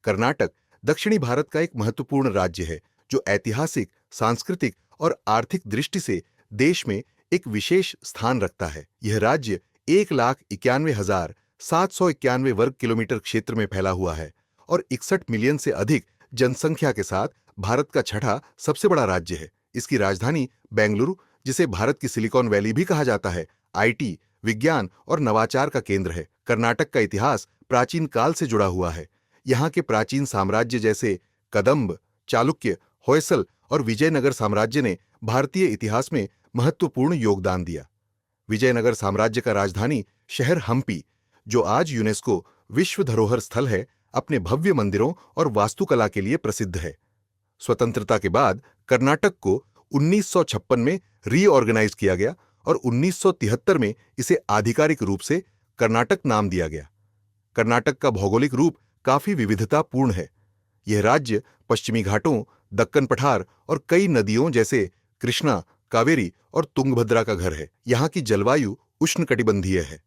कर्नाटक दक्षिणी भारत का एक महत्वपूर्ण राज्य है जो ऐतिहासिक, सांस्कृतिक और आर्थिक दृष्टि से देश में एक विशेष स्थान रखता है। यह राज्य 1,91,791 वर्ग किलोमीटर क्षेत्र में फैला हुआ है और 61 मिलियन से अधिक जनसंख्या के साथ भारत का छठा सबसे बड़ा राज्य है। इसकी राजधानी बेंगलुरु, जिसे भारत की सिलिकॉन वैली भी कहा जाता है, आईटी, विज्ञान और नवाचार का केंद्र है। कर्नाटक का इतिहास प्राचीन काल से जुड़ा हुआ है। यहाँ के प्राचीन साम्राज्य जैसे कदंब, चालुक्य, होयसल और विजयनगर साम्राज्य ने भारतीय इतिहास में महत्वपूर्ण योगदान दिया। विजयनगर साम्राज्य का राजधानी शहर हम्पी, जो आज यूनेस्को विश्व धरोहर स्थल है, अपने भव्य मंदिरों और वास्तुकला के लिए प्रसिद्ध है। स्वतंत्रता के बाद कर्नाटक को 1956 में रीऑर्गेनाइज किया गया और 1973 में इसे आधिकारिक रूप से कर्नाटक नाम दिया गया। कर्नाटक का भौगोलिक रूप काफी विविधतापूर्ण है। यह राज्य पश्चिमी घाटों, दक्कन पठार और कई नदियों जैसे कृष्णा, कावेरी और तुंगभद्रा का घर है। यहाँ की जलवायु उष्णकटिबंधीय है।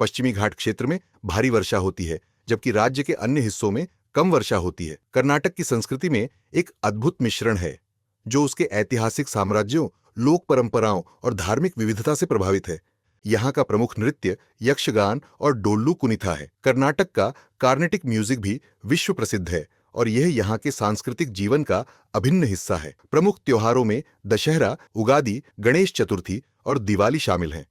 पश्चिमी घाट क्षेत्र में भारी वर्षा होती है, जबकि राज्य के अन्य हिस्सों में कम वर्षा होती है। कर्नाटक की संस्कृति में एक अद्भुत मिश्रण है, जो उसके ऐतिहासिक साम्राज्यों, लोक परंपराओं और धार्मिक विविधता से प्रभावित है। यहाँ का प्रमुख नृत्य यक्षगान और डोल्लू कुनिथा है। कर्नाटक का कार्नेटिक म्यूजिक भी विश्व प्रसिद्ध है और यह यहाँ के सांस्कृतिक जीवन का अभिन्न हिस्सा है। प्रमुख त्योहारों में दशहरा, उगादि, गणेश चतुर्थी और दिवाली शामिल हैं।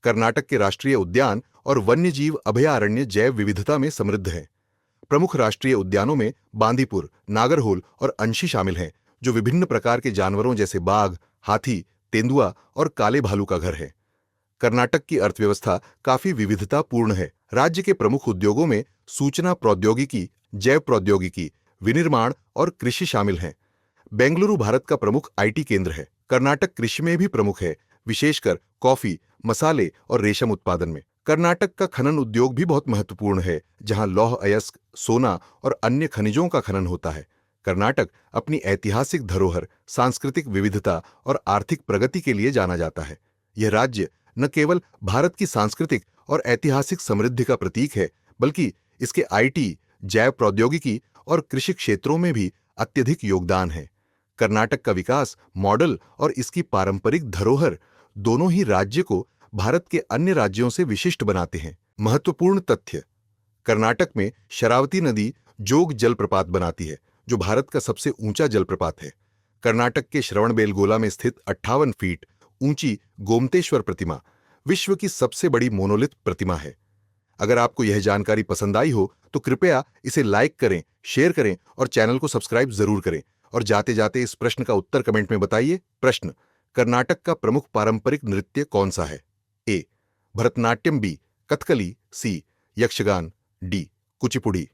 कर्नाटक के राष्ट्रीय उद्यान और वन्यजीव अभयारण्य जैव विविधता में समृद्ध हैं। प्रमुख राष्ट्रीय उद्यानों में बांदीपुर, नागरहोल और अंशी शामिल हैं, जो विभिन्न प्रकार के जानवरों जैसे बाघ, हाथी, तेंदुआ और काले भालू का घर है। कर्नाटक की अर्थव्यवस्था काफी विविधतापूर्ण है। राज्य के प्रमुख उद्योगों में सूचना प्रौद्योगिकी, जैव प्रौद्योगिकी, विनिर्माण और कृषि शामिल हैं। बेंगलुरु भारत का प्रमुख आईटी केंद्र है। कर्नाटक कृषि में भी प्रमुख है, विशेषकर कॉफी, मसाले और रेशम उत्पादन में। कर्नाटक का खनन उद्योग भी बहुत महत्वपूर्ण है, जहां लौह अयस्क, सोना और अन्य खनिजों का खनन होता है। कर्नाटक अपनी ऐतिहासिक धरोहर, सांस्कृतिक विविधता और आर्थिक प्रगति के लिए जाना जाता है। यह राज्य न केवल भारत की सांस्कृतिक और ऐतिहासिक समृद्धि का प्रतीक है, बल्कि इसके आईटी, जैव प्रौद्योगिकी और कृषि क्षेत्रों में भी अत्यधिक योगदान है। कर्नाटक का विकास मॉडल और इसकी पारंपरिक धरोहर दोनों ही राज्य को भारत के अन्य राज्यों से विशिष्ट बनाते हैं। महत्वपूर्ण तथ्य: कर्नाटक में शरावती नदी जोग जलप्रपात बनाती है, जो भारत का सबसे ऊंचा जलप्रपात है। कर्नाटक के श्रवणबेलगोला में स्थित 58 फीट ऊंची गोमतेश्वर प्रतिमा विश्व की सबसे बड़ी मोनोलिथ प्रतिमा है। अगर आपको यह जानकारी पसंद आई हो तो कृपया इसे लाइक करें, शेयर करें और चैनल को सब्सक्राइब जरूर करें। और जाते जाते इस प्रश्न का उत्तर कमेंट में बताइए। प्रश्न: कर्नाटक का प्रमुख पारंपरिक नृत्य कौन सा है? ए. भरतनाट्यम, बी. कथकली, सी. यक्षगान, डी. कुचिपुड़ी।